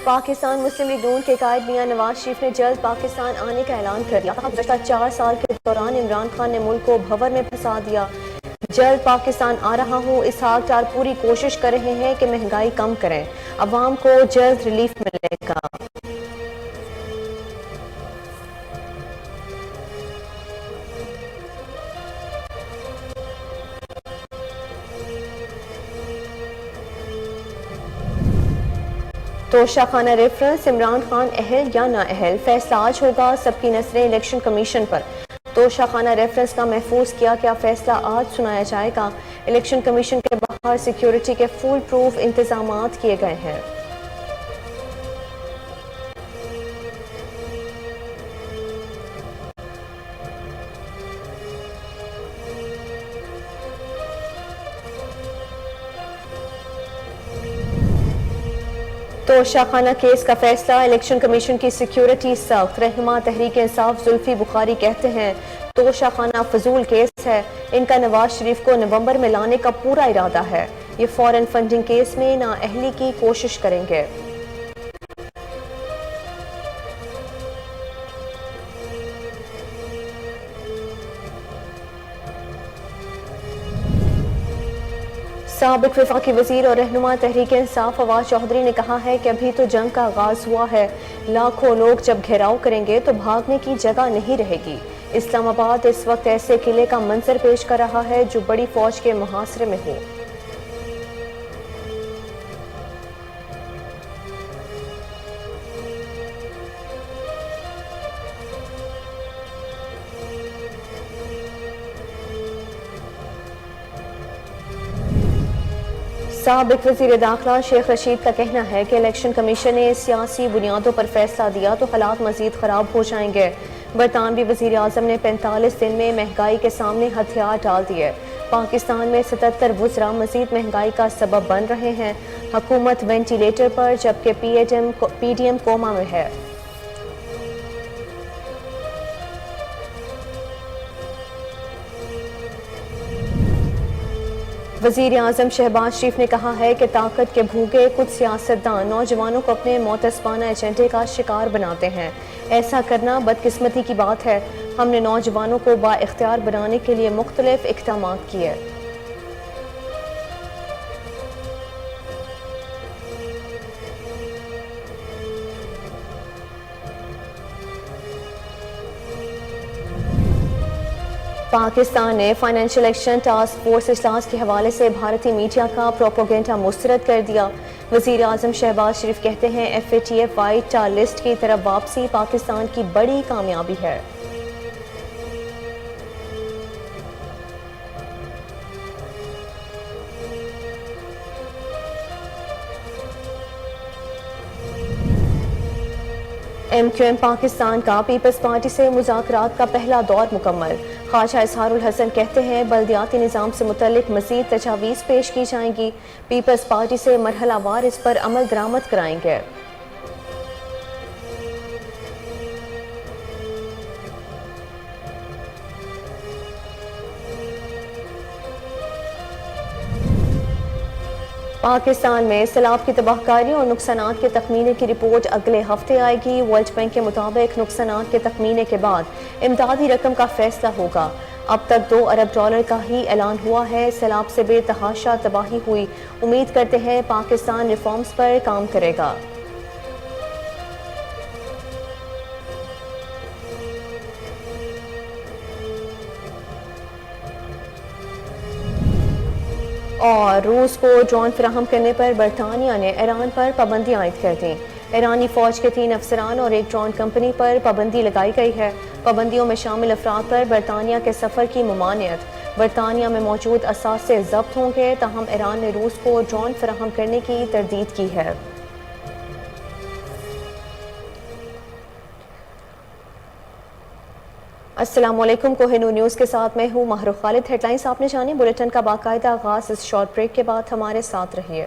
پاکستان مسلم league نون کے قائد میاں نواز شریف نے جلد پاکستان آنے کا اعلان کر دیا۔ گزشتہ 4 سال کے دوران عمران خان نے ملک کو بھنور میں پھنسا دیا۔ جلد پاکستان آ رہا ہوں، اسحاق ڈار پوری کوشش کر رہے ہیں کہ مہنگائی کم کریں، عوام کو جلد ریلیف ملے گا۔ توشہ خانہ ریفرنس، عمران خان اہل یا نااہل، فیصلہ آج ہوگا، سب کی نظریں الیکشن کمیشن پر۔ توشہ خانہ ریفرنس کا محفوظ کیا فیصلہ آج سنایا جائے گا۔ الیکشن کمیشن کے باہر سیکیورٹی کے فول پروف انتظامات کیے گئے ہیں۔ توشہ خانہ کیس کا فیصلہ، الیکشن کمیشن کی سیکیورٹی سخت۔ رہنما تحریک انصاف زلفی بخاری کہتے ہیں توشہ خانہ فضول کیس ہے، ان کا نواز شریف کو نومبر میں لانے کا پورا ارادہ ہے، یہ فورن فنڈنگ کیس میں نااہلی کی کوشش کریں گے۔ سابق وفاقی وزیر اور رہنما تحریک انصاف فواد چودھری نے کہا ہے کہ ابھی تو جنگ کا آغاز ہوا ہے، لاکھوں لوگ جب گھیراؤ کریں گے تو بھاگنے کی جگہ نہیں رہے گی۔ اسلام آباد اس وقت ایسے قلعے کا منظر پیش کر رہا ہے جو بڑی فوج کے محاصرے میں ہو۔ سابق وزیر داخلہ شیخ رشید کا کہنا ہے کہ الیکشن کمیشن نے سیاسی بنیادوں پر فیصلہ دیا تو حالات مزید خراب ہو جائیں گے۔ برطانوی وزیر اعظم نے 45 دن میں مہنگائی کے سامنے ہتھیار ڈال دیے۔ پاکستان میں 77 وزراء مزید مہنگائی کا سبب بن رہے ہیں۔ حکومت وینٹی لیٹر پر جبکہ پی ڈی ایم کوما میں ہے۔ وزیر اعظم شہباز شریف نے کہا ہے کہ طاقت کے بھوکے کچھ سیاستدان نوجوانوں کو اپنے معتصبانہ ایجنڈے کا شکار بناتے ہیں، ایسا کرنا بدقسمتی کی بات ہے۔ ہم نے نوجوانوں کو با اختیار بنانے کے لیے مختلف اقدامات کیے۔ پاکستان نے فائنینشل ایکشن ٹاسک فورس اجلاس کے حوالے سے بھارتی میڈیا کا پروپیگنڈا مسترد کر دیا۔ وزیر اعظم شہباز شریف کہتے ہیں F A T F white list کی طرف واپسی پاکستان کی بڑی کامیابی ہے۔ ایم کیو ایم پاکستان کا پیپلز پارٹی سے مذاکرات کا پہلا دور مکمل۔ خواجہ اظہار الحسن کہتے ہیں بلدیاتی نظام سے متعلق مزید تجاویز پیش کی جائیں گی، پیپلز پارٹی سے مرحلہ وار اس پر عمل درآمد کرائیں گے۔ پاکستان میں سیلاب کی تباہ کاری اور نقصانات کے تخمینے کی رپورٹ اگلے ہفتے آئے گی۔ ورلڈ بینک کے مطابق نقصانات کے تخمینے کے بعد امدادی رقم کا فیصلہ ہوگا۔ اب تک $2 ارب کا ہی اعلان ہوا ہے۔ سیلاب سے بے تحاشا تباہی ہوئی، امید کرتے ہیں پاکستان ریفارمز پر کام کرے گا۔ اور روس کو ڈرون فراہم کرنے پر برطانیہ نے ایران پر پابندی عائد کر دی۔ ایرانی فوج کے 3 افسران اور ایک ڈرون کمپنی پر پابندی لگائی گئی ہے۔ پابندیوں میں شامل افراد پر برطانیہ کے سفر کی ممانعت۔ برطانیہ میں موجود اثاثے ضبط ہوں گے، تاہم ایران نے روس کو ڈرون فراہم کرنے کی تردید کی ہے۔ السلام علیکم، کوہ نور نیوز کے ساتھ میں ہوں ماہر خالد۔ ہیڈ لائنز آپ نے جانی، بلیٹن کا باقاعدہ آغاز اس شارٹ بریک کے بعد ہمارے ساتھ رہیے۔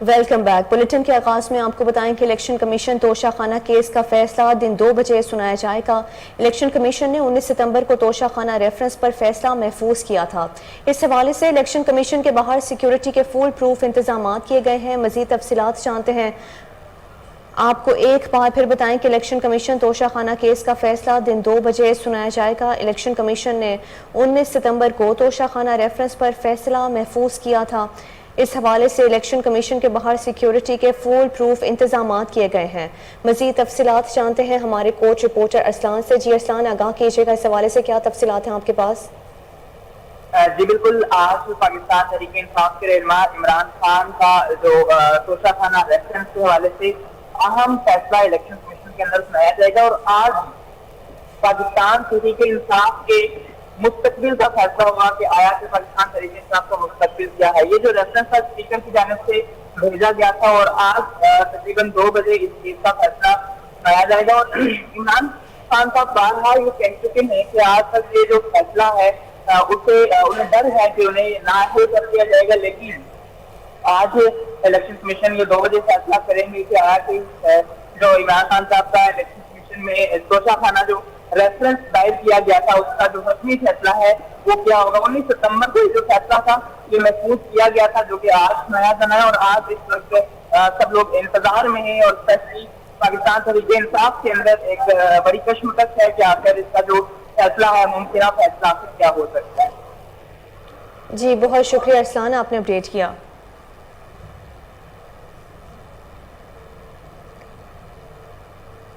Welcome back. بلیٹن کے آغاز میں آپ کو بتائیں کہ الیکشن کمیشن توشہ خانہ کیس کا فیصلہ دن 2 بجے سنایا جائے گا۔ الیکشن کمیشن نے 19 ستمبر کو توشہ خانہ ریفرنس پر فیصلہ محفوظ کیا تھا۔ اس حوالے سے الیکشن کمیشن کے باہر سیکیورٹی کے فول پروف انتظامات کیے گئے ہیں۔ مزید تفصیلات جانتے ہیں۔ آپ کو ایک بار پھر بتائیں کہ الیکشن کمیشن توشہ خانہ کیس کا فیصلہ دن 2 بجے سنایا جائے گا۔ الیکشن کمیشن نے 19 ستمبر کو توشہ خانہ ریفرنس پر فیصلہ محفوظ کیا تھا۔ اس حوالے سے الیکشن کمیشن کے باہر سیکیورٹی کے فول پروف انتظامات کیے گئے ہیں۔ مزید تفصیلات جانتے ہیں ہمارے کوچ رپورٹر ارسلان سے۔ جی ارسلان، آگاہ کیجیے گا اس حوالے سے کیا تفصیلات ہیں آپ کے پاس؟ جی بالکل، آج پاکستان تحریک انصاف کے رہنما عمران خان کا جو توشہ خانہ ریفرنس کے حوالے سے اہم فیصلہ الیکشن کمیشن کے اندر سنایا جائے گا، اور آج پاکستان تحریک انصاف کے مستقبل کا فیصلہ ہوگا کہ آیا کہ پاکستان تحریک انصاف کا مستقبل کیا ہے۔ یہ جو ریفرنس تھا اسپیکر کی جانب سے بھیجا گیا تھا، اور آج تقریباً 2 بجے اس چیز کا فیصلہ سنایا جائے گا۔ اور عمران خان صاحب بارہا یہ کہہ چکے ہیں کہ آج تک یہ جو فیصلہ ہے اسے انہیں ڈر ہے کہ انہیں نااہل کر دیا جائے گا، لیکن آج الیکشن کمیشن یہ 2 بجے فیصلہ کریں گے کہ آیا کہ جو عمران خان صاحب کا الیکشن کمیشن میں توشہ خانہ جو ریفرنس دائر کیا گیا تھا اس کا جو حتمی فیصلہ ہے وہ کیا ہوگا۔ 19 ستمبر کو جو فیصلہ تھا یہ محفوظ کیا گیا تھا، جو کہ آج سنایا جانا ہے، اور آج اس وقت سب لوگ انتظار میں ہیں، اور اسپیشلی پاکستان تحریک انصاف کے اندر ایک بڑی کشمکش ہے کہ آخر اس کا جو فیصلہ ہے ممکنہ فیصلہ آخر کیا ہو سکتا ہے۔ جی بہت شکریہ ارسلان، آپ نے اپڈیٹ کیا۔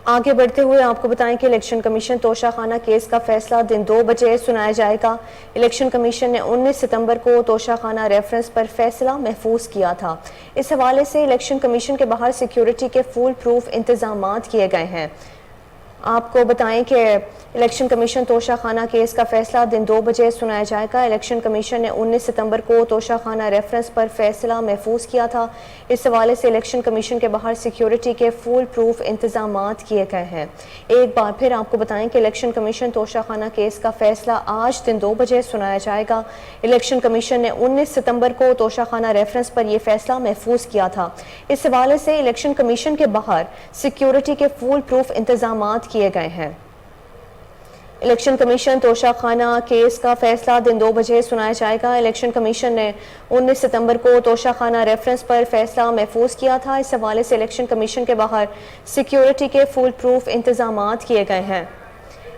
آگے بڑھتے ہوئے آپ کو بتائیں کہ الیکشن کمیشن توشہ خانہ کیس کا فیصلہ دن 2 بجے سنایا جائے گا۔ الیکشن کمیشن نے 19 ستمبر کو توشہ خانہ ریفرنس پر فیصلہ محفوظ کیا تھا۔ اس حوالے سے الیکشن کمیشن کے باہر سیکیورٹی کے فول پروف انتظامات کیے گئے ہیں۔ آپ کو بتائیں کہ الیکشن کمیشن توشہ خانہ کیس کا فیصلہ دن 2 بجے سنایا جائے گا۔ الیکشن کمیشن نے 19 ستمبر کو توشہ خانہ ریفرنس پر فیصلہ محفوظ کیا تھا۔ اس حوالے سے الیکشن کمیشن کے باہر سیکیورٹی کے فول پروف انتظامات کیے گئے ہیں۔ ایک بار پھر آپ کو بتائیں کہ الیکشن کمیشن توشہ خانہ کیس کا فیصلہ آج دن 2 بجے سنایا جائے گا۔ الیکشن کمیشن نے 19 ستمبر کو توشہ خانہ ریفرنس پر یہ فیصلہ محفوظ کیا تھا۔ اس حوالے سے الیکشن کمیشن کے باہر سیکیورٹی کے فول پروف انتظامات کیے گئے ہیں۔ الیکشن کمیشن توشہ خانہ کیس کا فیصلہ دن 2 بجے سنایا جائے گا۔ الیکشن کمیشن نے 19 ستمبر کو توشہ خانہ ریفرنس پر فیصلہ محفوظ کیا تھا۔ اس حوالے سے الیکشن کمیشن کے باہر سیکیورٹی کے فول پروف انتظامات کیے گئے ہیں۔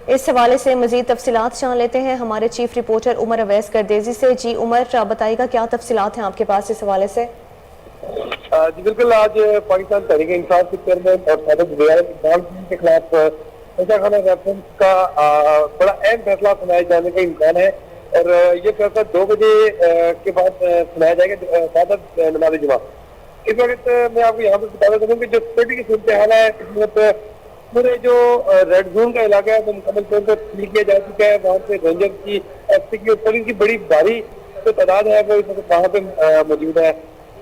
اس حوالے سے مزید تفصیلات جان لیتے ہیں ہمارے چیف رپورٹر عمر اویس گردیزی سے۔ جی عمر، بتائیے گا کیا تفصیلات ہیں آپ کے پاس اس حوالے سے؟ جی بالکل، آج پاکستان تحریک انصاف کے چیئرمین اور صدر وزیر عمران خان کے خلاف توشہ خانہ ریفرنس کا بڑا اہم فیصلہ سنائے جانے کا امکان ہے، اور یہ فیصلہ 2 بجے کے بعد سنایا جائے گا بعد نماز جمعہ۔ اس وقت میں آپ کو یہاں پہ بتانا چاہوں کہ جو سیکورٹی کی صورتحال ہے اس وقت پورے جو ریڈ زون کا علاقہ ہے وہ مکمل طور پر سیل کیا جا چکا ہے۔ وہاں سے رینجر کی پولیس کی بڑی بھاری جو تعداد ہے وہ اس وقت وہاں پہ موجود ہے۔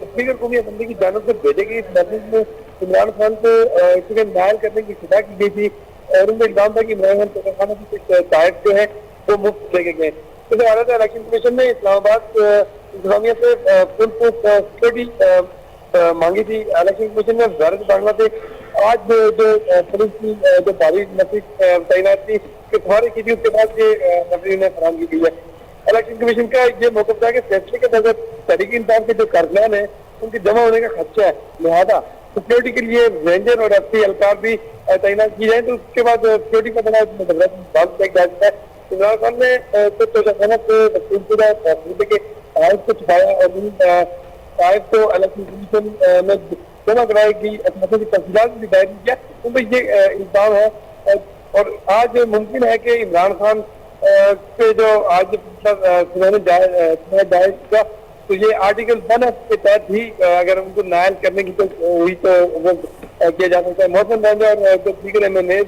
اسپیکر قومی اسمبلی کی جانب سے بھیجے گئی اس میسج میں عمران خان کو اس کے نائل کرنے کی خطا کی گئی تھی، اور ان کا الزام تھا کہ عمران خان توشہ خانہ کی کچھ تحائف جو ہے وہ مفت لے کے گئے۔ اس حوالے سے الیکشن کمیشن نے اسلام آباد انتظامیہ سے فل پروف سیکورٹی مانگی تھی۔ الیکشن کمیشن نے وزارت داخلہ سے آج جو پولیس کی جو بھاری نفری تعینات تھی کہ سواری کی تھی، اس کے بعد یہ نفری انہیں فراہم کی گئی ہے۔ الیکشن کمیشن کا یہ موقف تھا کہ فیصلے کے تحت تحریک انصاف کے جو کارکنان ہیں ان کے جمع ہونے کا خدشہ ہے، لہٰذا سیکورٹی کے لیے رینجر اور ایف سی اہلکار بھی تعینات کی جائیں، تو اس کے بعد سیکورٹی کا بنا بند کیا جاتا ہے۔ عمران خان نے تو توشہ خانہ کو وصول شدہ فیصلے کے تحائف کو چھپایا، اور ان تحائف کو الیکشن کمیشن میں جمع کرائے گی کی تفصیلات بھی دائر کیا، ان پہ یہ الزام ہے۔ اور آج ممکن ہے کہ عمران خان پہ جو آج سنایا جائے گا تو یہ آرٹیکل 1 کے تحت ہی اگر ان کو نائل کرنے کی ہوئی تو وہ کیا جا سکتا ہے۔ محسن رانجا اور جو اسپیکر ایم این اے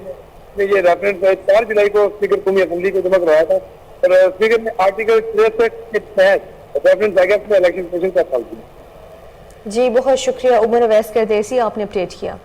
نے یہ ریفرنس 4 جولائی کو اسپیکر قومی اسمبلی کو جمع کروایا تھا، اور اسپیکر نے آرٹیکل 63 کے تحت ریفرنس آ گیا اس میں الیکشن کمیشن کا حل کیا۔ جی بہت شکریہ عمر اویس گردیزی، آپ نے اپڈیٹ کیا۔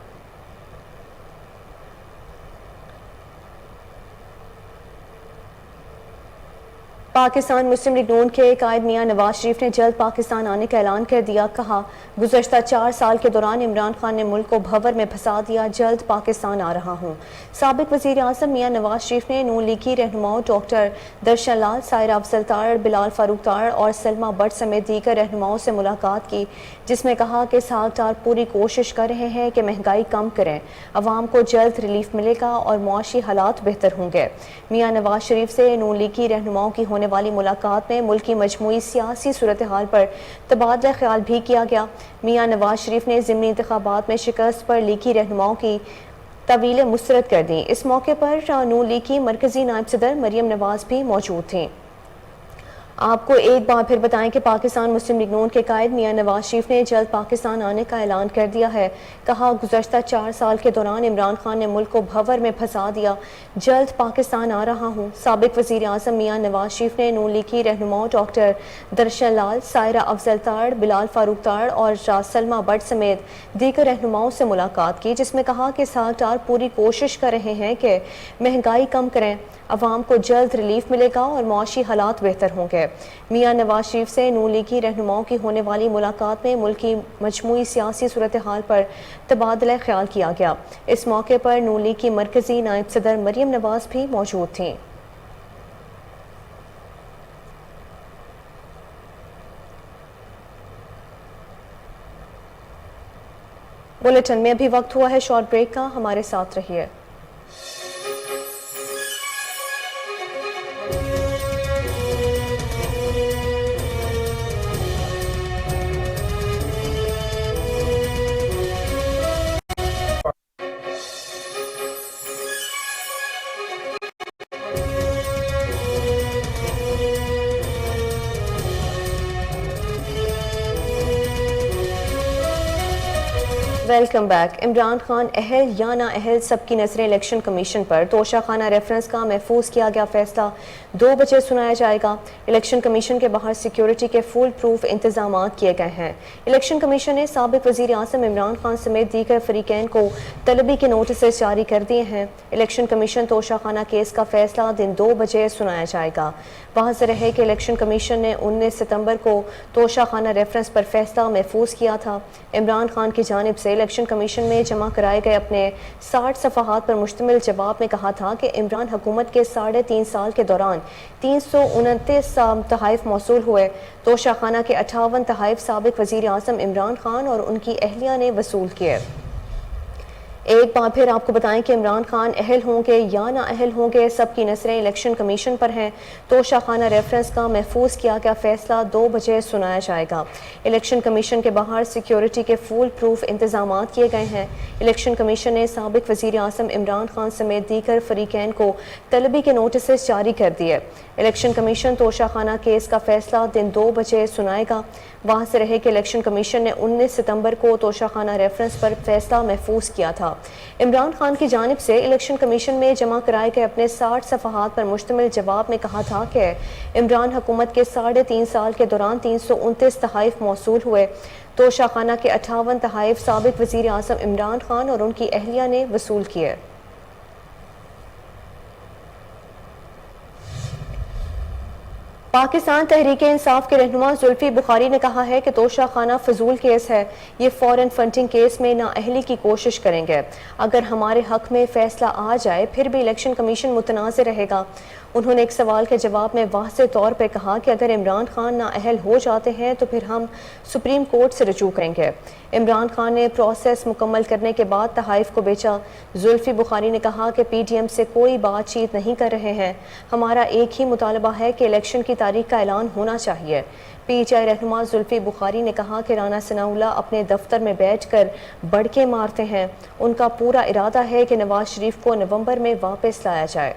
پاکستان مسلم لیگ نون کے قائد میاں نواز شریف نے جلد پاکستان آنے کا اعلان کر دیا. کہا گزشتہ 4 سال کے دوران عمران خان نے ملک کو بھنور میں پھنسا دیا، جلد پاکستان آ رہا ہوں. سابق وزیر اعظم میاں نواز شریف نے نون لیگی رہنماؤں ڈاکٹر درشن لال، سائرہ افضل تارڑ، بلال فاروق تارڑ اور سلمہ بٹ سمیت دیگر رہنماؤں سے ملاقات کی، جس میں کہا کہ اسحاق ڈار پوری کوشش کر رہے ہیں کہ مہنگائی کم کریں، عوام کو جلد ریلیف ملے گا اور معاشی حالات بہتر ہوں گے. میاں نواز شریف سے نون لیگی رہنماؤں کی ہونے والی ملاقات میں ملک کی مجموعی سیاسی صورتحال پر تبادلہ خیال بھی کیا گیا. میاں نواز شریف نے ضمنی انتخابات میں شکست پر لیگی رہنماؤں کی طویلیں مسترد کر دیں. اس موقع پر نون لیگ کی مرکزی نائب صدر مریم نواز بھی موجود تھیں. آپ کو ایک بار پھر بتائیں کہ پاکستان مسلم لیگ نون کے قائد میاں نواز شریف نے جلد پاکستان آنے کا اعلان کر دیا ہے. کہا گزشتہ 4 سال کے دوران عمران خان نے ملک کو بھنور میں پھنسا دیا، جلد پاکستان آ رہا ہوں. سابق وزیر اعظم میاں نواز شریف نے نون لیگ کی رہنماؤں ڈاکٹر درشن لال، سائرہ افضل تارڑ، بلال فاروق تارڑ اور سلمہ بٹ سمیت دیگر رہنماؤں سے ملاقات کی، جس میں کہا کہ اسحاق ڈار پوری کوشش کر رہے ہیں کہ مہنگائی کم کریں، عوام کو جلد ریلیف ملے گا اور معاشی حالات بہتر ہوں گے. میاں نواز شریف سے نون لیگی رہنماؤں کی ہونے والی ملاقات میں ملک کی مجموعی سیاسی صورتحال پر تبادلہ خیال کیا گیا. اس موقع پر نون لیگ کی مرکزی نائب صدر مریم نواز بھی موجود تھیں. بلیٹن میں ابھی وقت ہوا ہے شارٹ بریک کا، ہمارے ساتھ رہیے. Welcome back. عمران خان اہل یا نا اہل، سب کی نظریں الیکشن کمیشن پر. توشہ خانہ ریفرنس کا محفوظ کیا گیا فیصلہ 2 بجے سنایا جائے گا. الیکشن کمیشن کے باہر سیکیورٹی کے فول پروف انتظامات کیے گئے ہیں. الیکشن کمیشن نے سابق وزیر اعظم عمران خان سمیت دیگر فریقین کو طلبی کے نوٹسز جاری کر دیے ہیں. الیکشن کمیشن توشہ خانہ کیس کا فیصلہ دن 2 بجے سنایا جائے گا. واضح رہے کہ الیکشن کمیشن نے 19 ستمبر کو توشہ خانہ ریفرنس پر فیصلہ محفوظ کیا تھا. عمران خان کی جانب سے الیکشن کمیشن میں جمع کرائے گئے اپنے 60 صفحات پر مشتمل جواب میں کہا تھا کہ عمران حکومت کے 3.5 سال کے دوران 329 تحائف موصول ہوئے. توشہ خانہ کے 58 تحائف سابق وزیر اعظم عمران خان اور ان کی اہلیہ نے وصول کیے. ایک بار پھر آپ کو بتائیں کہ عمران خان اہل ہوں گے یا نا اہل ہوں گے، سب کی نظریں الیکشن کمیشن پر ہیں. توشہ خانہ ریفرنس کا محفوظ کیا گیا فیصلہ 2 بجے سنایا جائے گا. الیکشن کمیشن کے باہر سیکیورٹی کے فول پروف انتظامات کیے گئے ہیں. الیکشن کمیشن نے سابق وزیر اعظم عمران خان سمیت دیگر فریقین کو طلبی کے نوٹسز جاری کر دیے. الیکشن کمیشن توشہ خانہ کیس کا فیصلہ دن 2 بجے سنائے گا. واضح رہے کہ الیکشن کمیشن نے 19 ستمبر کو توشہ خانہ ریفرنس پر فیصلہ محفوظ کیا تھا. عمران خان کی جانب سے الیکشن کمیشن میں جمع کرائے گئے اپنے 60 صفحات پر مشتمل جواب میں کہا تھا کہ عمران حکومت کے 3.5 سال کے دوران 329 تحائف موصول ہوئے. توشہ خانہ کے 58 تحائف سابق وزیر اعظم عمران خان اور ان کی اہلیہ نے وصول کیے. پاکستان تحریک انصاف کے رہنما زلفی بخاری نے کہا ہے کہ توشہ خانہ فضول کیس ہے، یہ فورن فنڈنگ کیس میں نااہلی کی کوشش کریں گے. اگر ہمارے حق میں فیصلہ آ جائے پھر بھی الیکشن کمیشن متنازع رہے گا. انہوں نے ایک سوال کے جواب میں واضح طور پہ کہا کہ اگر عمران خان نااہل ہو جاتے ہیں تو پھر ہم سپریم کورٹ سے رجوع کریں گے. عمران خان نے پروسیس مکمل کرنے کے بعد تحائف کو بیچا. زلفی بخاری نے کہا کہ پی ڈی ایم سے کوئی بات چیت نہیں کر رہے ہیں، ہمارا ایک ہی مطالبہ ہے کہ الیکشن کی تاریخ کا اعلان ہونا چاہیے. پی ایچ آئی رہنما زلفی بخاری نے کہا کہ رانا ثناءاللہ اپنے دفتر میں بیٹھ کر بڑکے مارتے ہیں. ان کا پورا ارادہ ہے کہ نواز شریف کو نومبر میں واپس لایا جائے.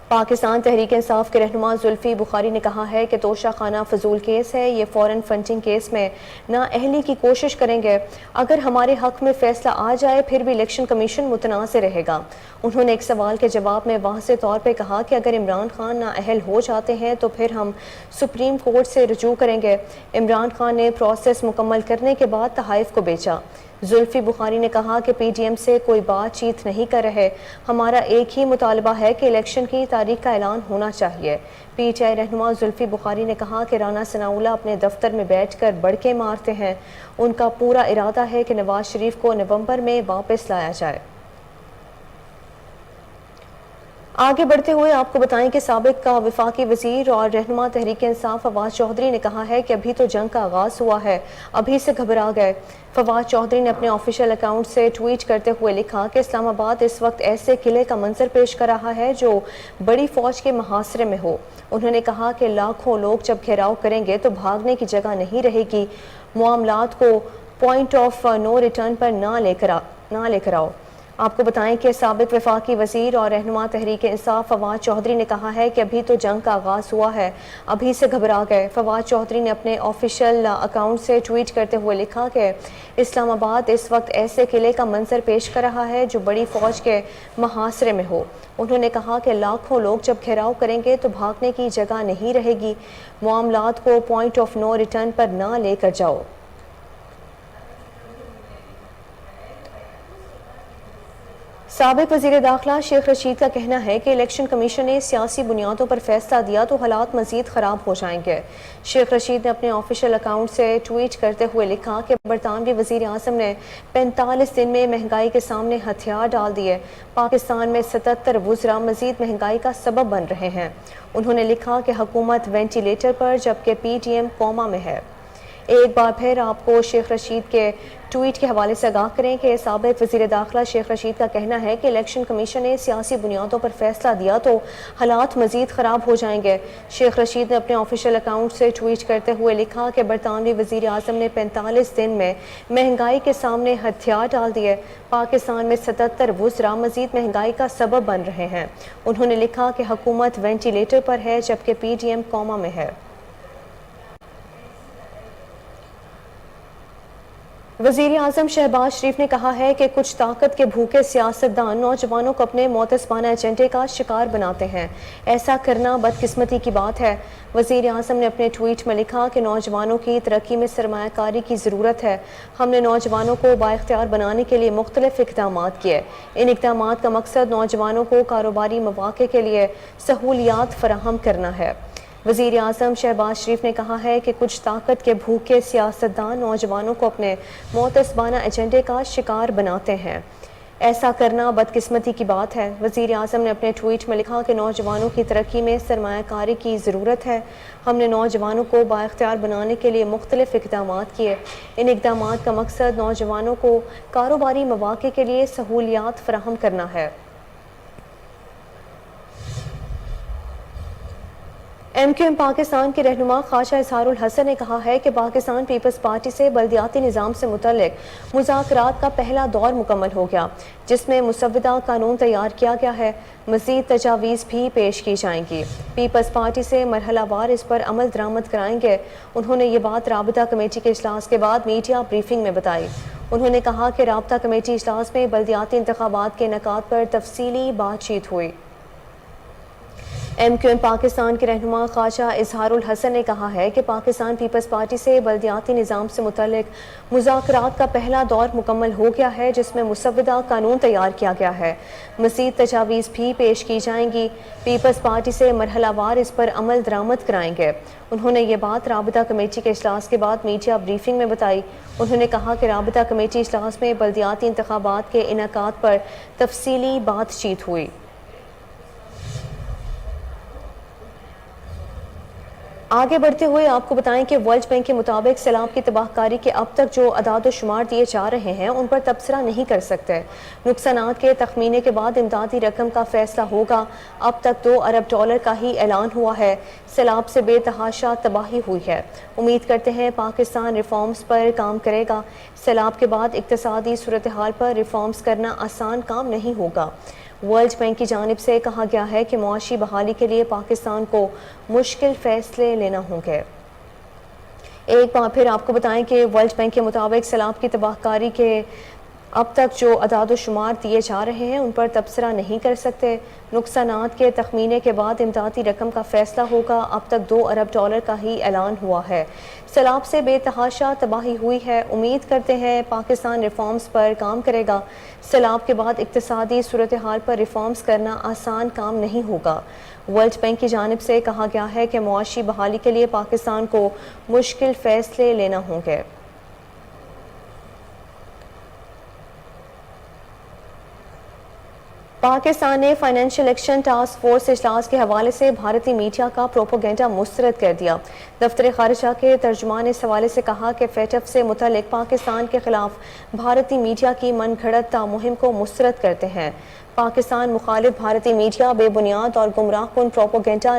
پاکستان تحریک انصاف کے رہنما زلفی بخاری نے کہا ہے کہ توشہ خانہ فضول کیس ہے، یہ فورن فنڈنگ کیس میں نااہلی کی کوشش کریں گے. اگر ہمارے حق میں فیصلہ آ جائے پھر بھی الیکشن کمیشن متنازع رہے گا. انہوں نے ایک سوال کے جواب میں واضح طور پہ کہا کہ اگر عمران خان نااہل ہو جاتے ہیں تو پھر ہم سپریم کورٹ سے رجوع کریں گے. عمران خان نے پروسیس مکمل کرنے کے بعد تحائف کو بیچا. زلفی بخاری نے کہا کہ پی ڈی ایم سے کوئی بات چیت نہیں کر رہے، ہمارا ایک ہی مطالبہ ہے کہ الیکشن کی تاریخ کا اعلان ہونا چاہیے۔ پی ٹی آئی رہنما زلفی بخاری نے کہا کہ رانا ثناءاللہ اپنے دفتر میں بیٹھ کر بڑکے مارتے ہیں، ان کا پورا ارادہ ہے کہ نواز شریف کو نومبر میں واپس لایا جائے۔ آگے بڑھتے ہوئے آپ کو بتائیں کہ سابق کا وفاقی وزیر اور رہنما تحریک انصاف فواد چودھری نے کہا ہے کہ ابھی تو جنگ کا آغاز ہوا ہے، ابھی سے گھبرا گئے۔ فواد چودھری نے اپنے آفیشیل اکاؤنٹ سے ٹویٹ کرتے ہوئے لکھا کہ اسلام آباد اس وقت ایسے قلعے کا منظر پیش کر رہا ہے جو بڑی فوج کے محاصرے میں ہو۔ انہوں نے کہا کہ لاکھوں لوگ جب گھیراؤ کریں گے تو بھاگنے کی جگہ نہیں رہے گی، معاملات کو پوائنٹ آف نو ریٹرن پر نہ لے کر آؤ۔ آپ کو بتائیں کہ سابق وفاقی وزیر اور رہنما تحریک انصاف فواد چودھری نے کہا ہے کہ ابھی تو جنگ کا آغاز ہوا ہے، ابھی سے گھبرا گئے۔ فواد چودھری نے اپنے آفیشیل اکاؤنٹ سے ٹویٹ کرتے ہوئے لکھا کہ اسلام آباد اس وقت ایسے قلعے کا منظر پیش کر رہا ہے جو بڑی فوج کے محاصرے میں ہو۔ انہوں نے کہا کہ لاکھوں لوگ جب گھیراؤ کریں گے تو بھاگنے کی جگہ نہیں رہے گی، معاملات کو پوائنٹ آف نو ریٹرن پر نہ لے کر جاؤ۔ سابق وزیر داخلہ شیخ رشید کا کہنا ہے کہ الیکشن کمیشن نے سیاسی بنیادوں پر فیصلہ دیا تو حالات مزید خراب ہو جائیں گے۔ شیخ رشید نے اپنے آفیشیل اکاؤنٹ سے ٹویٹ کرتے ہوئے لکھا کہ برطانوی وزیر اعظم نے 45 دن میں مہنگائی کے سامنے ہتھیار ڈال دیے، پاکستان میں 77 وزراء مزید مہنگائی کا سبب بن رہے ہیں۔ انہوں نے لکھا کہ حکومت وینٹی لیٹر پر جبکہ پی ٹی ایم کوما میں ہے۔ ایک بار پھر آپ کو شیخ رشید کے ٹویٹ کے حوالے سے آگاہ کریں کہ سابق وزیر داخلہ شیخ رشید کا کہنا ہے کہ الیکشن کمیشن نے سیاسی بنیادوں پر فیصلہ دیا تو حالات مزید خراب ہو جائیں گے۔ شیخ رشید نے اپنے آفیشیل اکاؤنٹ سے ٹویٹ کرتے ہوئے لکھا کہ برطانوی وزیر اعظم نے 45 دن میں مہنگائی کے سامنے ہتھیار ڈال دیے، پاکستان میں 77 وزراء مزید مہنگائی کا سبب بن رہے ہیں۔ انہوں نے لکھا کہ حکومت وینٹی لیٹر پر ہے جبکہ پی ڈی ایم کوما میں ہے۔ وزیر اعظم شہباز شریف نے کہا ہے کہ کچھ طاقت کے بھوکے سیاستدان نوجوانوں کو اپنے معتصبانہ ایجنڈے کا شکار بناتے ہیں، ایسا کرنا بدقسمتی کی بات ہے۔ وزیر اعظم نے اپنے ٹویٹ میں لکھا کہ نوجوانوں کی ترقی میں سرمایہ کاری کی ضرورت ہے، ہم نے نوجوانوں کو بااختیار بنانے کے لیے مختلف اقدامات کیے، ان اقدامات کا مقصد نوجوانوں کو کاروباری مواقع کے لیے سہولیات فراہم کرنا ہے۔ وزیر اعظم شہباز شریف نے کہا ہے کہ کچھ طاقت کے بھوکے سیاستدان نوجوانوں کو اپنے معتصبانہ ایجنڈے کا شکار بناتے ہیں، ایسا کرنا بدقسمتی کی بات ہے۔ وزیر اعظم نے اپنے ٹویٹ میں لکھا کہ نوجوانوں کی ترقی میں سرمایہ کاری کی ضرورت ہے، ہم نے نوجوانوں کو بااختیار بنانے کے لیے مختلف اقدامات کیے، ان اقدامات کا مقصد نوجوانوں کو کاروباری مواقع کے لیے سہولیات فراہم کرنا ہے۔ ایم کیو ایم پاکستان کے رہنما خواجہ اظہار الحسن نے کہا ہے کہ پاکستان پیپلز پارٹی سے بلدیاتی نظام سے متعلق مذاکرات کا پہلا دور مکمل ہو گیا، جس میں مسودہ قانون تیار کیا گیا ہے، مزید تجاویز بھی پیش کی جائیں گی۔ پیپلز پارٹی سے مرحلہ وار اس پر عمل درآمد کرائیں گے۔ انہوں نے یہ بات رابطہ کمیٹی کے اجلاس کے بعد میڈیا بریفنگ میں بتائی۔ انہوں نے کہا کہ رابطہ کمیٹی اجلاس میں بلدیاتی انتخابات کے انعقاد پر تفصیلی بات چیت ہوئی۔ ایم کیو ایم پاکستان کے رہنما خواجہ اظہار الحسن نے کہا ہے کہ پاکستان پیپلز پارٹی سے بلدیاتی نظام سے متعلق مذاکرات کا پہلا دور مکمل ہو گیا ہے، جس میں مسودہ قانون تیار کیا گیا ہے، مزید تجاویز بھی پیش کی جائیں گی۔ پیپلز پارٹی سے مرحلہ وار اس پر عمل درآمد کرائیں گے۔ انہوں نے یہ بات رابطہ کمیٹی کے اجلاس کے بعد میڈیا بریفنگ میں بتائی۔ انہوں نے کہا کہ رابطہ کمیٹی اجلاس میں بلدیاتی انتخابات کے انعقاد پر تفصیلی بات چیت ہوئی۔ آگے بڑھتے ہوئے آپ کو بتائیں کہ ورلڈ بینک کے مطابق سیلاب کی تباہ کاری کے اب تک جو اعداد و شمار دیے جا رہے ہیں ان پر تبصرہ نہیں کر سکتے۔ نقصانات کے تخمینے کے بعد امدادی رقم کا فیصلہ ہوگا۔ اب تک $2 ارب کا ہی اعلان ہوا ہے۔ سیلاب سے بے تحاشا تباہی ہوئی ہے۔ امید کرتے ہیں پاکستان ریفارمز پر کام کرے گا۔ سیلاب کے بعد اقتصادی صورتحال پر ریفارمز کرنا آسان کام نہیں ہوگا۔ ورلڈ بینک کی جانب سے کہا گیا ہے کہ معاشی بحالی کے لیے پاکستان کو مشکل فیصلے لینا ہوں گے۔ ایک بار پھر آپ کو بتائیں کہ ورلڈ بینک کے مطابق سیلاب کی تباہ کاری کے اب تک جو اعداد و شمار دیے جا رہے ہیں ان پر تبصرہ نہیں کر سکتے۔ نقصانات کے تخمینے کے بعد امدادی رقم کا فیصلہ ہوگا۔ اب تک $2 ارب کا ہی اعلان ہوا ہے۔ سیلاب سے بے تحاشا تباہی ہوئی ہے۔ امید کرتے ہیں پاکستان ریفارمز پر کام کرے گا۔ سیلاب کے بعد اقتصادی صورتحال پر ریفارمز کرنا آسان کام نہیں ہوگا۔ ورلڈ بینک کی جانب سے کہا گیا ہے کہ معاشی بحالی کے لیے پاکستان کو مشکل فیصلے لینا ہوں گے۔ پاکستان نے فائنینشل ایکشن ٹاسک فورس اجلاس کے حوالے سے بھارتی میڈیا کا پروپیگنڈا مسترد کر دیا۔ دفتر خارجہ کے ترجمان نے اس حوالے سے کہا کہ فیٹف سے متعلق پاکستان کے خلاف بھارتی میڈیا کی من گھڑت مہم کو مسترد کرتے ہیں۔ پاکستان مخالف بھارتی میڈیا بے بنیاد اور گمراہ کن پروپیگنڈا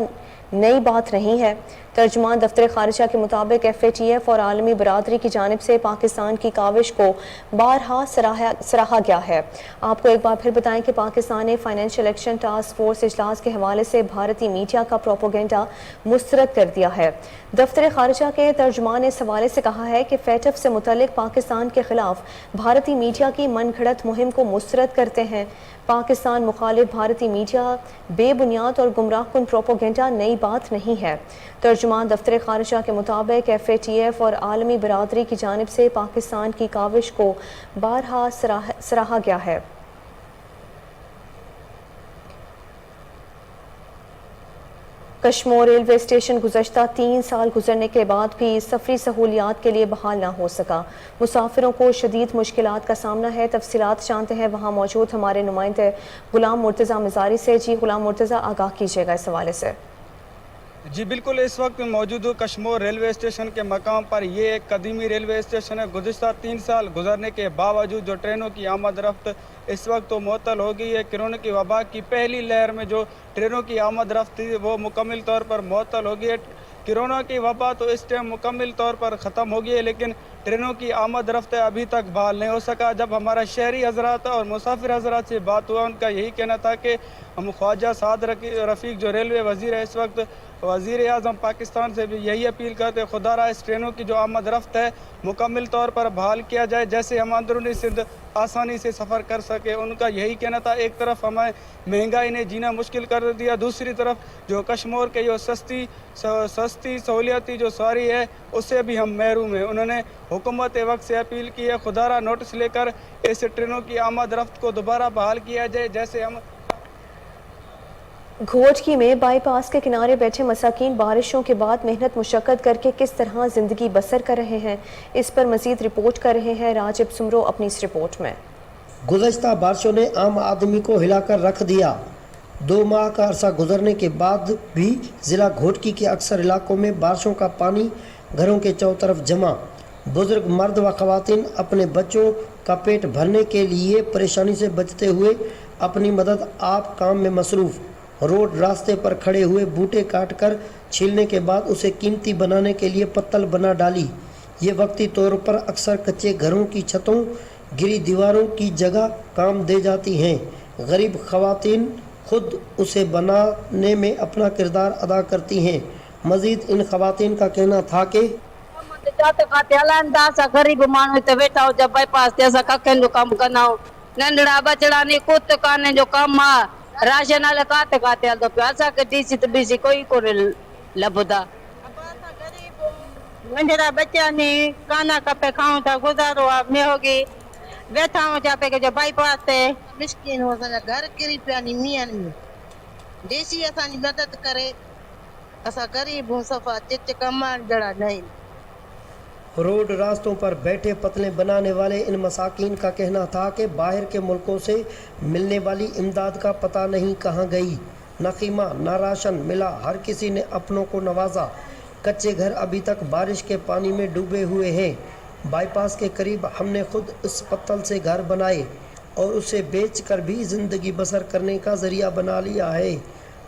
نئی بات نہیں ہے۔ ترجمان دفتر خارجہ کے مطابق FATF اور عالمی برادری کی جانب سے پاکستان کی کاوش کو بارہا سراہا گیا ہے۔ آپ کو ایک بار پھر بتائیں کہ پاکستان نے فائنینشل ایکشن ٹاسک فورس اجلاس کے حوالے سے بھارتی میڈیا کا پروپیگنڈا مسترد کر دیا ہے۔ دفتر خارجہ کے ترجمان نے اس حوالے سے کہا ہے کہ فیٹف سے متعلق پاکستان کے خلاف بھارتی میڈیا کی من گھڑت مہم کو مسترد کرتے ہیں۔ پاکستان مخالف بھارتی میڈیا بے بنیاد اور گمراہ کن پروپیگنڈا نئی بات نہیں ہے۔ ترجمان دفتر خارجہ کے مطابق FATF اور عالمی برادری کی جانب سے پاکستان کی کاوش کو بارہا سراہا گیا ہے۔ کشمور ریلوے اسٹیشن گزشتہ 3 سال گزرنے کے بعد بھی سفری سہولیات کے لیے بحال نہ ہو سکا۔ مسافروں کو شدید مشکلات کا سامنا ہے۔ تفصیلات جانتے ہیں وہاں موجود ہمارے نمائندے غلام مرتضیٰ مزاری سے۔ جی غلام مرتضیٰ، آگاہ کیجیے گا اس حوالے سے۔ جی بالکل، اس وقت موجود ہوں کشمور ریلوے اسٹیشن کے مقام پر۔ یہ ایک قدیمی ریلوے اسٹیشن ہے۔ گزشتہ 3 سال گزرنے کے باوجود جو ٹرینوں کی آمد رفت اس وقت تو معطل ہو گئی ہے۔ کرونا کی وبا کی پہلی لہر میں جو ٹرینوں کی آمد رفت تھی وہ مکمل طور پر معطل ہو گئی ہے۔ کرونا کی وبا تو اس ٹائم مکمل طور پر ختم ہو گئی ہے، لیکن ٹرینوں کی آمد رفت ابھی تک بحال نہیں ہو سکا۔ جب ہمارا شہری حضرات اور مسافر حضرات سے بات ہوا، ان کا یہی کہنا تھا کہ ہم خواجہ سعد رفیق جو ریلوے وزیر ہے اس وقت، وزیر اعظم پاکستان سے بھی یہی اپیل کرتے ہیں خدا را اس ٹرینوں کی جو آمد رفت ہے مکمل طور پر بحال کیا جائے، جیسے ہم اندرونی سندھ آسانی سے سفر کر سکے۔ ان کا یہی کہنا تھا۔ ایک طرف ہمیں مہنگائی نے جینا مشکل کر دیا، دوسری طرف جو کشمور کے جو سستی سہولیاتی جو سواری ہے اس سے بھی ہم محروم ہیں۔ انہوں نے حکومت وقت سے اپیل کی ہے خدا را نوٹس لے کر اس ٹرینوں کی آمد رفت کو دوبارہ بحال کیا جائے، جیسے ہم گھوٹکی میں بائی پاس کے کنارے بیٹھے مساکین بارشوں کے بعد محنت مشقت کر کے کس طرح زندگی بسر کر رہے ہیں، اس پر مزید رپورٹ کر رہے ہیں راجب سمرو اپنی اس رپورٹ میں۔ گزشتہ بارشوں نے عام آدمی کو ہلا کر رکھ دیا۔ 2 ماہ کا عرصہ گزرنے کے بعد بھی ضلع گھوٹکی کے اکثر علاقوں میں بارشوں کا پانی گھروں کے چاروں طرف جمع۔ بزرگ مرد و خواتین اپنے بچوں کا پیٹ بھرنے کے لیے پریشانی سے بچتے ہوئے اپنی مدد آپ کام میں مصروف۔ روڈ راستے پر کھڑے ہوئے بوٹے کاٹ کر چھیلنے کے بعد اسے قیمتی بنانے کے لیے پتل بنا ڈالی۔ یہ وقتی طور پر اکثر کچے گھروں کی چھتوں، گری دیواروں کی جگہ کام دے جاتی ہیں۔ غریب خواتین خود اسے بنانے میں اپنا کردار ادا کرتی ہیں۔ مزید ان خواتین کا کہنا تھا کہ غریب مانو تے بیٹھا ہو جب بائی پاس تے اسا ککن جو کام کرنا ہو ننڈڑا بچڑا نہیں کت کانے جو کام آ راشن والے کاتے کاتے ہل تو پیا اسا کے ڈی سی تے بی سی کوئی کو لبدا ننڈڑا بچا نہیں کانا کپے کھاؤں تا گزارو میں ہوگی بیٹھا ہوں جا پہ کہ جو بائی پاس تے مسکین ہو سا گھر کری پیا نی میان میں ڈی سی اسانی مدد کرے اسا غریب ہوں صفا چچ کمان جڑا نہیں۔ روڈ راستوں پر بیٹھے پتلیں بنانے والے ان مساکین کا کہنا تھا کہ باہر کے ملکوں سے ملنے والی امداد کا پتہ نہیں کہاں گئی۔ نہ خیمہ نہ راشن ملا، ہر کسی نے اپنوں کو نوازا۔ کچے گھر ابھی تک بارش کے پانی میں ڈوبے ہوئے ہیں۔ بائی پاس کے قریب ہم نے خود اس پتل سے گھر بنائے اور اسے بیچ کر بھی زندگی بسر کرنے کا ذریعہ بنا لیا ہے۔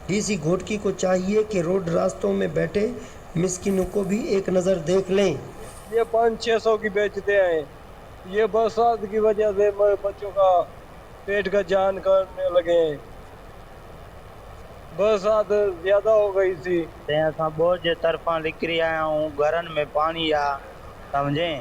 ڈی سی گھوٹکی کو چاہیے کہ روڈ راستوں میں بیٹھے مسکینوں کو بھی ایک نظر دیکھ لیں۔ یہ 500-600 کی بیچتے ہیں۔ یہ برسات کی وجہ سے بچوں کا پیٹ کا جان کرنے لگے ہیں۔ برسات زیادہ ہو گئی تھی۔ اساں بوجھ طرفاں نکری آیا ہوں، گھرن میں پانی آ سمجھیں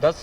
10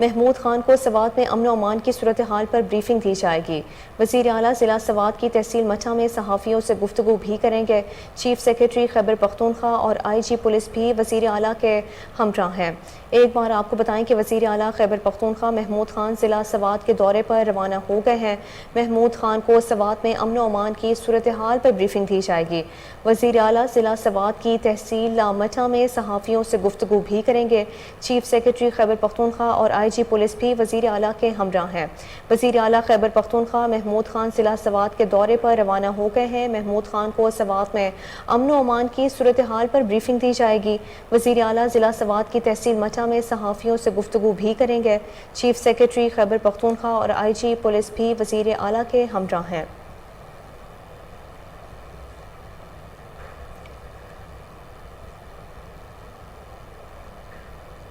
محمود خان کو سوات میں امن و امان کی صورتحال پر بریفنگ دی جائے گی۔ وزیر اعلیٰ ضلع سوات کی تحصیل مٹھا میں صحافیوں سے گفتگو بھی کریں گے۔ چیف سیکرٹری خیبر پختونخوا اور IG پولیس بھی وزیر اعلیٰ کے ہمراہ ہیں۔ ایک بار آپ کو بتائیں کہ وزیر اعلیٰ خیبر پختونخوا محمود خان ضلع سوات کے دورے پر روانہ ہو گئے ہیں۔ محمود خان کو سوات میں امن و امان کی صورتحال پر بریفنگ دی جائے گی۔ وزیر اعلیٰ ضلع سوات کی تحصیل مٹھا میں صحافیوں سے گفتگو بھی کریں گے۔ چیف سیکرٹری خیبر پختونخوا اور IG پولیس بھی وزیر اعلیٰ کے ہمراہ ہیں۔ وزیر اعلیٰ خیبر پختونخوا محمود خان ضلع سوات کے دورے پر روانہ ہو گئے ہیں۔ محمود خان کو سوات میں امن و امان کی صورتحال پر بریفنگ دی جائے گی۔ وزیر اعلیٰ ضلع سوات کی تحصیل مٹھا میں صحافیوں سے گفتگو بھی کریں گے۔ چیف سیکرٹری خیبر پختونخوا اور IG پولیس بھی وزیر اعلیٰ کے ہمراہ ہیں۔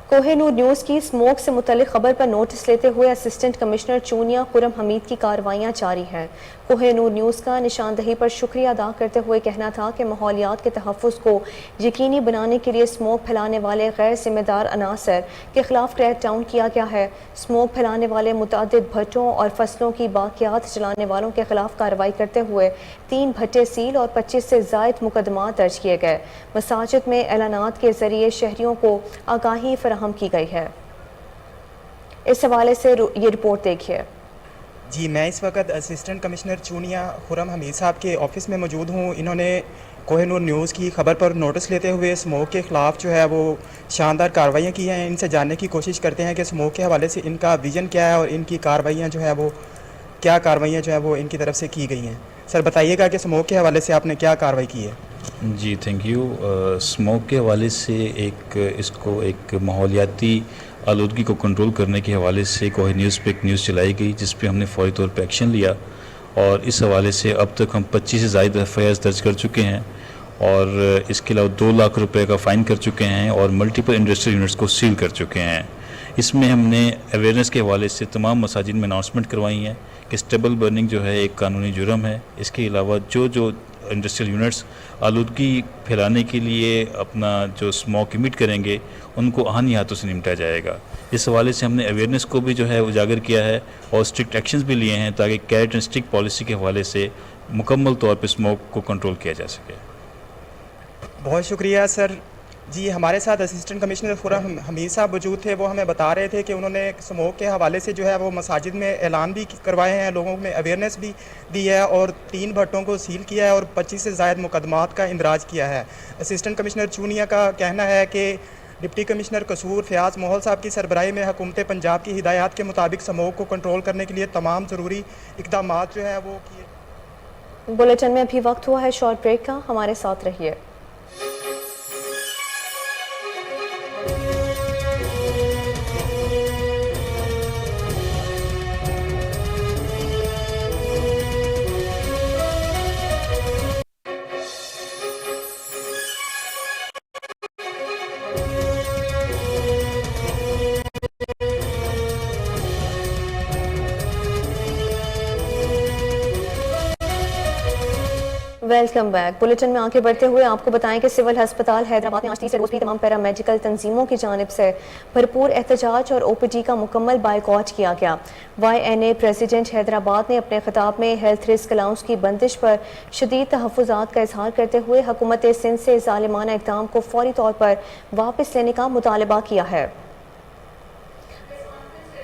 کوہ نور نیوز کی اسموک سے متعلق خبر پر نوٹس لیتے ہوئے اسسٹنٹ کمشنر چونیا خرم حمید کی کارروائیاں جاری ہیں۔ کوہ نور نیوز کا نشاندہی پر شکریہ ادا کرتے ہوئے کہنا تھا کہ ماحولیات کے تحفظ کو یقینی بنانے کے لیے اسموک پھیلانے والے غیر ذمہ دار عناصر کے خلاف کریک ڈاؤن کیا گیا ہے۔ اسموک پھیلانے والے متعدد بھٹوں اور فصلوں کی باقیات جلانے والوں کے خلاف کارروائی کرتے ہوئے 3 بھٹے سیل اور 25 سے زائد مقدمات درج کیے گئے۔ مساجد میں اعلانات کے ذریعے شہریوں کو آگاہی فراہم کی گئی ہے۔ اس حوالے سے یہ رپورٹ دیکھیے۔ جی میں اس وقت اسسٹنٹ کمشنر چونیا خرم حمید صاحب کے آفس میں موجود ہوں۔ انہوں نے کوہ نور نیوز کی خبر پر نوٹس لیتے ہوئے اسموک کے خلاف جو ہے وہ شاندار کارروائیاں کی ہیں۔ ان سے جاننے کی کوشش کرتے ہیں کہ اسموک کے حوالے سے ان کا ویژن کیا ہے اور ان کی کارروائیاں جو ہے وہ کیا کارروائیاں جو ہے وہ ان کی طرف سے کی گئی ہیں۔ سر بتائیے گا کہ اسموک کے حوالے سے آپ نے کیا کارروائی کی ہے؟ جی تھینک یو۔ اسموک کے حوالے سے اس کو ایک ماحولیاتی آلودگی کو کنٹرول کرنے کے حوالے سے کوہ نیوز پہ ایک نیوز چلائی گئی جس پہ ہم نے فوری طور پہ ایکشن لیا، اور اس حوالے سے اب تک ہم 25 سے زائد FIRs درج کر چکے ہیں، اور اس کے علاوہ 2 لاکھ روپے کا فائن کر چکے ہیں اور ملٹیپل انڈسٹریل یونٹس کو سیل کر چکے ہیں۔ اس میں ہم نے اویئرنیس کے حوالے سے تمام مساجد میں اناؤنسمنٹ کروائی ہیں کہ اسٹیبل برننگ جو ہے ایک قانونی جرم ہے۔ اس کے علاوہ جو انڈسٹریل یونٹس آلودگی پھیلانے کے لیے اپنا جو اسموک امیٹ کریں گے ان کو آہنی ہاتھوں سے نمٹا جائے گا۔ اس حوالے سے ہم نے اویئرنیس کو بھی جو ہے اجاگر کیا ہے اور اسٹرکٹ ایکشنز بھی لیے ہیں تاکہ کیرٹ اینڈ اسٹک پالیسی کے حوالے سے مکمل طور پہ اسموک کو کنٹرول کیا جا سکے۔ بہت شکریہ سر۔ جی ہمارے ساتھ اسسٹنٹ کمشنر خرم حمید صاحب موجود تھے۔ وہ ہمیں بتا رہے تھے کہ انہوں نے اسموک کے حوالے سے جو ہے وہ مساجد میں اعلان بھی کروائے ہیں، لوگوں میں اویئرنیس بھی دی ہے اور 3 بھٹوں کو سیل کیا ہے اور 25 سے زائد مقدمات کا اندراج کیا ہے۔ اسسٹنٹ کمشنر چونیا کا کہنا ہے کہ ڈپٹی کمشنر قصور فیاض موہل صاحب کی سربراہی میں حکومت پنجاب کی ہدایات کے مطابق اسموک کو کنٹرول کرنے کے لیے تمام ضروری اقدامات جو ہے وہ کیے۔ بلیٹن میں ابھی وقت ہوا ہے شارٹ بریک کا، ہمارے ساتھ رہیے۔ Welcome back. بلیٹن میں آگے بڑھتے ہوئے آپ کو بتائیں کہ سول ہسپتال حیدرآباد میں آج تیسرے روز بھی تمام پیرا میڈیکل تنظیموں کی جانب سے بھرپور احتجاج اور OPD کا مکمل بائیکاٹ کیا گیا۔ YNA پریزیڈنٹ حیدرآباد نے اپنے خطاب میں ہیلتھ رسک الاؤنس کی بندش پر شدید تحفظات کا اظہار کرتے ہوئے حکومت سندھ سے ظالمانہ اقدام کو فوری طور پر واپس لینے کا مطالبہ کیا ہے۔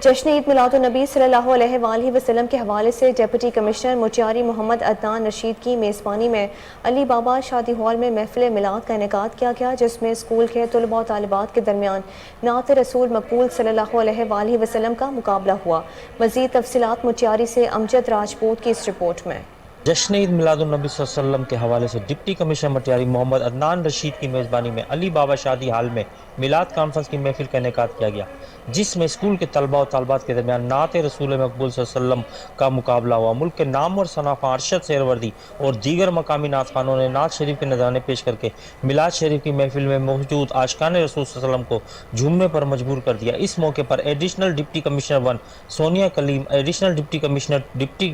جشن عید میلاد النبی صلی اللہ علیہ وآلہ وسلم کے حوالے سے ڈپٹی کمشنر موچیاری محمد عدنان رشید کی میزبانی میں علی بابا شادی ہال میں محفل میلاد کا انعقاد کیا گیا، جس میں اسکول کے طلباء و طالبات کے درمیان نعت رسول مقبول صلی اللہ علیہ وآلہ وسلم کا مقابلہ ہوا۔ مزید تفصیلات موچیاری سے امجد راجپوت کی اس رپورٹ میں۔ جشن عید میلاد النبی صلی اللہ علیہ وسلم کے حوالے سے ڈپٹی کمشنر موچیاری محمد عدنان رشید کی میزبانی میں علی بابا شادی ہال میں میلاد کانفرنس کی محفل کا انعقاد کیا گیا، جس میں اسکول کے طلباء و طالبات کے درمیان نعت رسول مقبول صلی اللہ علیہ وسلم کا مقابلہ ہوا۔ ملک کے نام اور ثناء ارشد سہروردی اور دیگر مقامی نعت خوانوں نے نعت شریف کے نذرانے پیش کر کے میلاد شریف کی محفل میں موجود عاشقان رسول صلی اللہ علیہ وسلم کو جھومنے پر مجبور کر دیا۔ اس موقع پر additional deputy commissioner 1 Sonia Kaleem, additional deputy commissioner deputy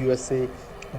USA,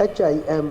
HIM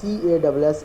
CASS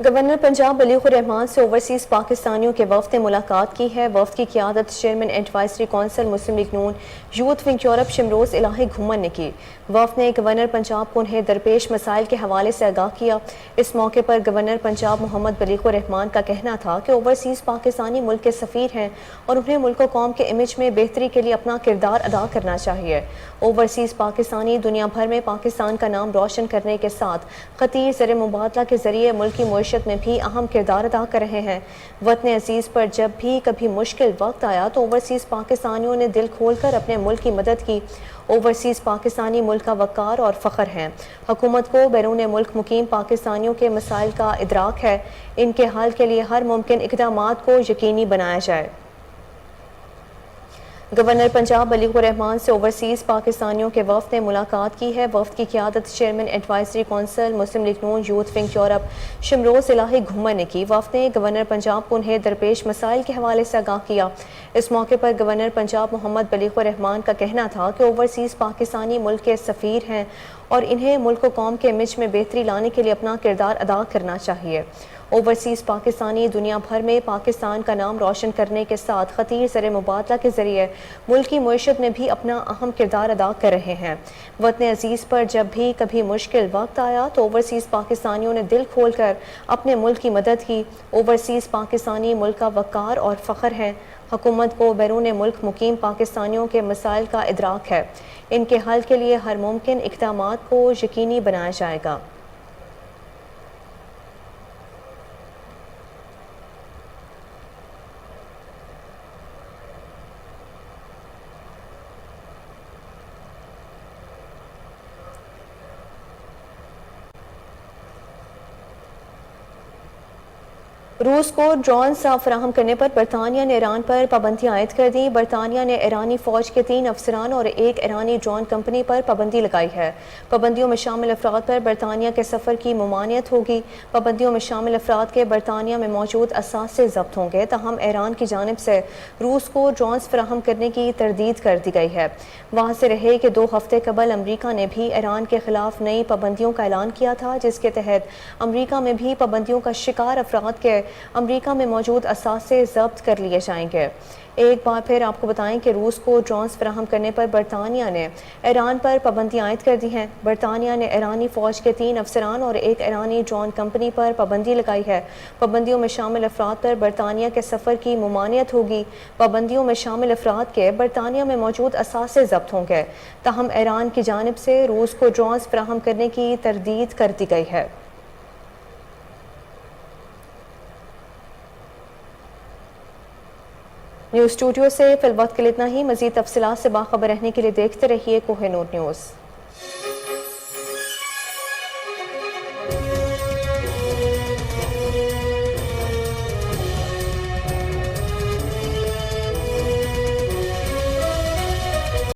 governor Punjab Baligh ur-Rehman سے اوورسیز پاکستانیوں کے وفد نے ملاقات کی ہے۔ وفد کی قیادت چیئرمین ایڈوائزری کونسل مسلم لیگ نون یوتھ ونگ یورپ شمروز الہی گھومن نے کی۔ وفد نے گورنر پنجاب کو انہیں درپیش مسائل کے حوالے سے آگاہ کیا۔ اس موقع پر گورنر پنجاب محمد بلیغ الرحمان کا کہنا تھا کہ اوورسیز پاکستانی ملک کے سفیر ہیں اور انہیں ملک و قوم کے امیج میں بہتری کے لیے اپنا کردار ادا کرنا چاہیے۔ اوورسیز پاکستانی دنیا بھر میں پاکستان کا نام روشن کرنے کے ساتھ خطیر زر مبادلہ کے ذریعے ملکی معیشت میں بھی اہم کردار ادا کر رہے ہیں۔ وطن عزیز پر جب بھی کبھی مشکل وقت آیا تو اوورسیز پاکستانیوں نے دل کھول کر اپنے ملک کی مدد کی۔ اوورسیز پاکستانی ملک کا وقار اور فخر ہیں۔ حکومت کو بیرون ملک مقیم پاکستانیوں کے مسائل کا ادراک ہے، ان کے حل کے لیے ہر ممکن اقدامات کو یقینی بنایا جائے۔ گورنر پنجاب بلیغ الرحمان سے اوورسیز پاکستانیوں کے وفد نے ملاقات کی ہے۔ وفد کی قیادت چیئرمین ایڈوائزری کونسل مسلم لیگ نون یوتھ ونگ یورپ شمروز الہی گھومن نے کی۔ وفد نے گورنر پنجاب کو انہیں درپیش مسائل کے حوالے سے آگاہ کیا۔ اس موقع پر گورنر پنجاب محمد بلیغ الرحمان کا کہنا تھا کہ اوورسیز پاکستانی ملک کے سفیر ہیں اور انہیں ملک و قوم کے امیج میں بہتری لانے کے لیے اپنا کردار ادا کرنا چاہیے۔ اوورسیز پاکستانی دنیا بھر میں پاکستان کا نام روشن کرنے کے ساتھ خطیر زر مبادلہ کے ذریعے ملکی معیشت میں بھی اپنا اہم کردار ادا کر رہے ہیں۔ وطن عزیز پر جب بھی کبھی مشکل وقت آیا تو اوورسیز پاکستانیوں نے دل کھول کر اپنے ملک کی مدد کی۔ اوورسیز پاکستانی ملک کا وقار اور فخر ہے۔ حکومت کو بیرون ملک مقیم پاکستانیوں کے مسائل کا ادراک ہے، ان کے حل کے لیے ہر ممکن اقدامات کو یقینی بنایا جائے گا۔ روس کو ڈرونز فراہم کرنے پر برطانیہ نے ایران پر پابندیاں عائد کر دیں۔ برطانیہ نے ایرانی فوج کے 3 افسران اور ایک ایرانی ڈرون کمپنی پر پابندی لگائی ہے۔ پابندیوں میں شامل افراد پر برطانیہ کے سفر کی ممانعت ہوگی۔ پابندیوں میں شامل افراد کے برطانیہ میں موجود اثاثے ضبط ہوں گے، تاہم ایران کی جانب سے روس کو ڈرونز فراہم کرنے کی تردید کر دی گئی ہے۔ واضح رہے کہ 2 ہفتے قبل امریکہ نے بھی ایران کے خلاف نئی پابندیوں کا اعلان کیا تھا، جس کے تحت امریکہ میں بھی پابندیوں کا شکار افراد کے امریکہ میں موجود اثاثے ضبط کر لیے جائیں گے۔ ایک بار پھر آپ کو بتائیں کہ روس کو ڈرونز فراہم کرنے پر برطانیہ نے ایران پر پابندیاں عائد کر دی ہیں۔ برطانیہ نے ایرانی فوج کے 3 افسران اور ایک ایرانی ڈرون کمپنی پر پابندی لگائی ہے۔ پابندیوں میں شامل افراد پر برطانیہ کے سفر کی ممانعت ہوگی۔ پابندیوں میں شامل افراد کے برطانیہ میں موجود اثاثے ضبط ہوں گے، تاہم ایران کی جانب سے روس کو ڈرونز فراہم کرنے کی تردید کر دی گئی ہے۔ نیوز اسٹوڈیو سے فی الوقت کے لیے اتنا ہی۔ مزید تفصیلات سے باخبر رہنے کے لیے دیکھتے رہیے کوہ نور نیوز۔